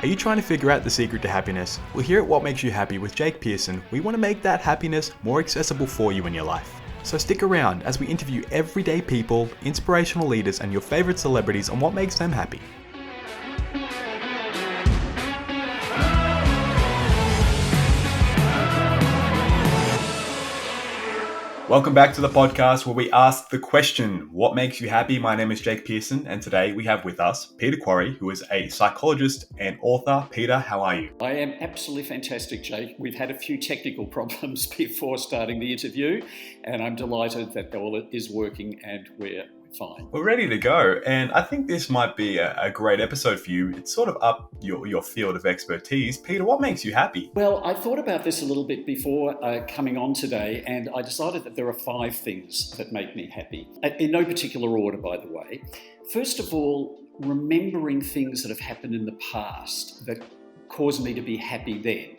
Are you trying to figure out the secret to happiness? Well, here at What Makes You Happy with Jake Pearson, we want to make that happiness more accessible for you in your life. So stick around as we interview everyday people, inspirational leaders, and your favorite celebrities on what makes them happy. Welcome back to the podcast where we ask the question, what makes you happy? My name is Jake Pearson, and today we have with us Peter Quarry, who is a psychologist and author. Peter, how are you? I am absolutely fantastic, Jake. We've had a few technical problems before starting the interview, and I'm delighted that all is working and we're fine. We're ready to go, and I think this might be a great episode for you. It's sort of up your field of expertise. Peter, what makes you happy? Well, I thought about this a little bit before coming on today, and I decided that there are 5 things that make me happy. In no particular order, by the way. First of all, remembering things that have happened in the past that caused me to be happy then.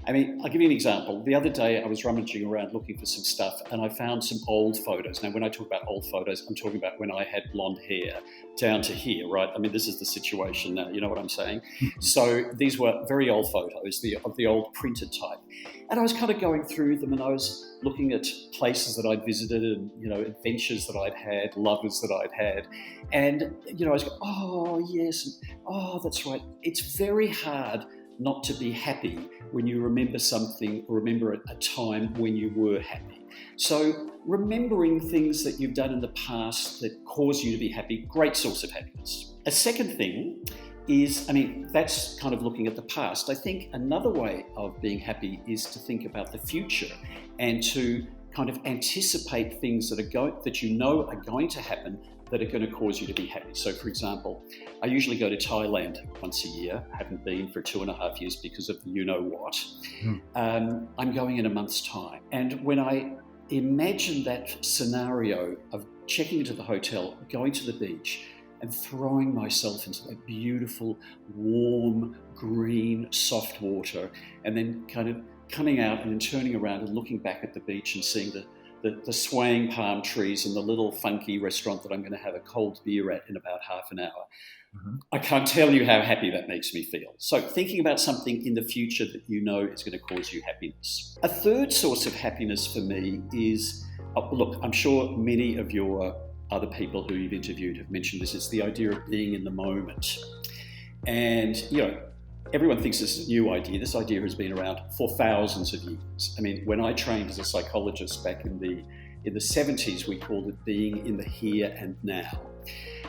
I mean, I'll give you an example. The other day I was rummaging around looking for some stuff and I found some old photos. Now, when I talk about old photos, I'm talking about when I had blonde hair down to here, right? I mean, this is the situation now, you know what I'm saying? So these were very old photos, of the old printed type. And I was kind of going through them and I was looking at places that I'd visited and, adventures that I'd had, lovers that I'd had. And, I was going, oh, yes, oh, that's right. It's very hard not to be happy when you remember something or remember a time when you were happy. So remembering things that you've done in the past that cause you to be happy, great source of happiness. A second thing is, that's kind of looking at the past. I think another way of being happy is to think about the future and to kind of anticipate things that are going to happen that are going to cause you to be happy. So, for example, I usually go to Thailand once a year. I haven't been for 2.5 years because of the you-know-what. I'm going in a month's time. And when I imagine that scenario of checking into the hotel, going to the beach, and throwing myself into that beautiful, warm, green, soft water, and then kind of coming out and then turning around and looking back at the beach and seeing the swaying palm trees and the little funky restaurant that I'm going to have a cold beer at in about half an hour. I can't tell you how happy that makes me feel. So thinking about something in the future that you know is going to cause you happiness. A third source of happiness for me is, look, I'm sure many of your other people who you've interviewed have mentioned this, it's the idea of being in the moment. And, everyone thinks this is a new idea. This idea has been around for thousands of years. I mean, when I trained as a psychologist back in the 70s, we called it being in the here and now.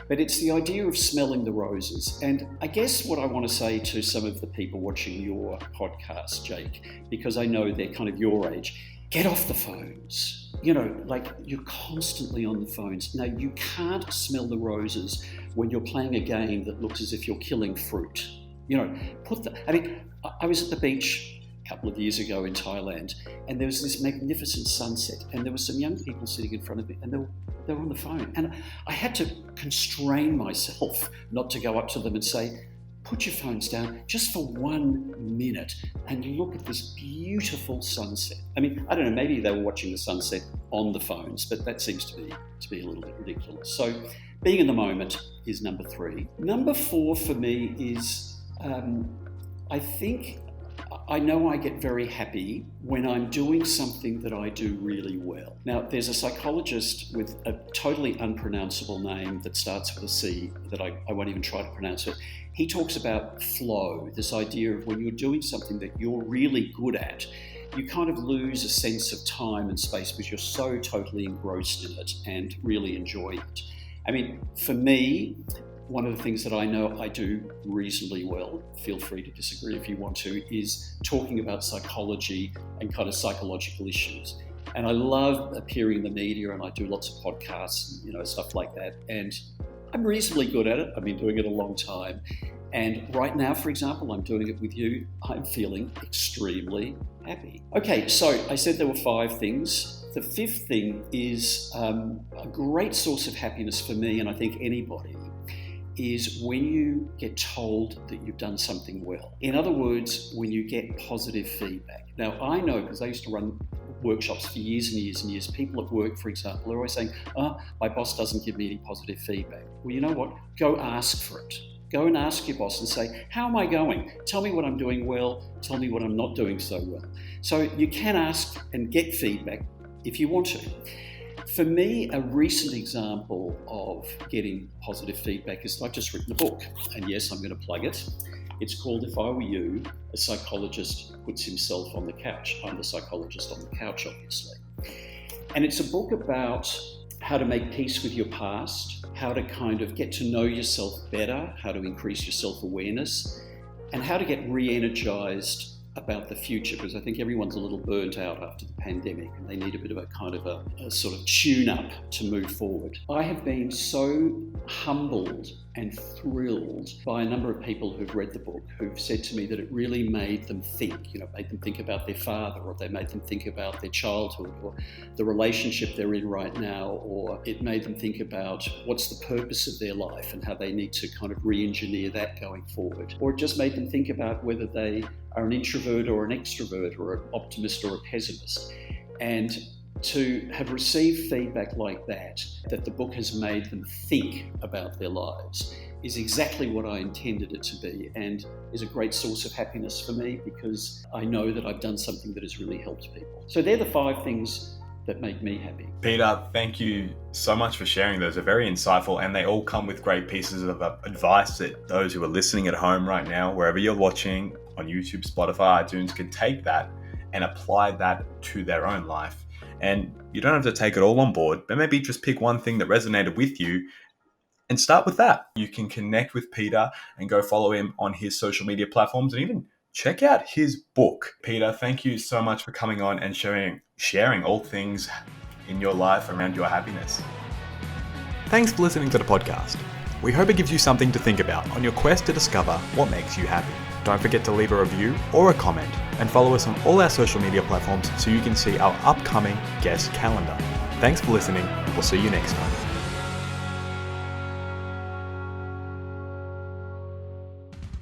But it's the idea of smelling the roses. And I guess what I want to say to some of the people watching your podcast, Jake, because I know they're kind of your age, get off the phones. You're constantly on the phones. Now, you can't smell the roses when you're playing a game that looks as if you're killing fruit. I was at the beach a couple of years ago in Thailand, and there was this magnificent sunset, and there were some young people sitting in front of me, and they were on the phone. And I had to constrain myself not to go up to them and say, put your phones down just for 1 minute and look at this beautiful sunset. I don't know, maybe they were watching the sunset on the phones, but that seems to be a little bit ridiculous. So being in the moment is number 3. Number 4 for me is, I know I get very happy when I'm doing something that I do really well. Now, there's a psychologist with a totally unpronounceable name that starts with a C that I won't even try to pronounce it. He talks about flow, this idea of when you're doing something that you're really good at, you kind of lose a sense of time and space because you're so totally engrossed in it and really enjoy it. For me, one of the things that I know I do reasonably well, feel free to disagree if you want to, is talking about psychology and kind of psychological issues. And I love appearing in the media and I do lots of podcasts, stuff like that. And I'm reasonably good at it. I've been doing it a long time. And right now, for example, I'm doing it with you. I'm feeling extremely happy. Okay, so I said there were 5 things. The 5th thing is a great source of happiness for me, and I think anybody, is when you get told that you've done something well. In other words, when you get positive feedback. Now, I know, because I used to run workshops for years and years and years, people at work, for example, are always saying, my boss doesn't give me any positive feedback. Well, you know what? Go ask for it. Go and ask your boss and say, how am I going? Tell me what I'm doing well, tell me what I'm not doing so well. So you can ask and get feedback if you want to. For me, a recent example of getting positive feedback is I've just written a book, and yes, I'm going to plug it. It's called If I Were You, A Psychologist Puts Himself on the Couch. I'm the psychologist on the couch, obviously. And it's a book about how to make peace with your past, how to kind of get to know yourself better, how to increase your self-awareness, and how to get re-energized about the future, because I think everyone's a little burnt out after the pandemic and they need a bit of a sort of tune-up to move forward. I have been so humbled and thrilled by a number of people who've read the book, who've said to me that it really made them think, made them think about their father, or they made them think about their childhood, or the relationship they're in right now, or it made them think about what's the purpose of their life and how they need to kind of re-engineer that going forward. Or it just made them think about whether they are an introvert or an extrovert, or an optimist or a pessimist. And to have received feedback like that the book has made them think about their lives, is exactly what I intended it to be, and is a great source of happiness for me, because I know that I've done something that has really helped people. So they're the 5 things that make me happy. Peter, thank you so much for sharing those. They're very insightful, and they all come with great pieces of advice that those who are listening at home right now, wherever you're watching, on YouTube, Spotify, iTunes, can take that and apply that to their own life. And you don't have to take it all on board, but maybe just pick one thing that resonated with you and start with that. You can connect with Peter and go follow him on his social media platforms, and even check out his book. Peter, thank you so much for coming on and sharing all things in your life around your happiness. Thanks for listening to the podcast. We hope it gives you something to think about on your quest to discover what makes you happy. Don't forget to leave a review or a comment, and follow us on all our social media platforms so you can see our upcoming guest calendar. Thanks for listening. We'll see you next time.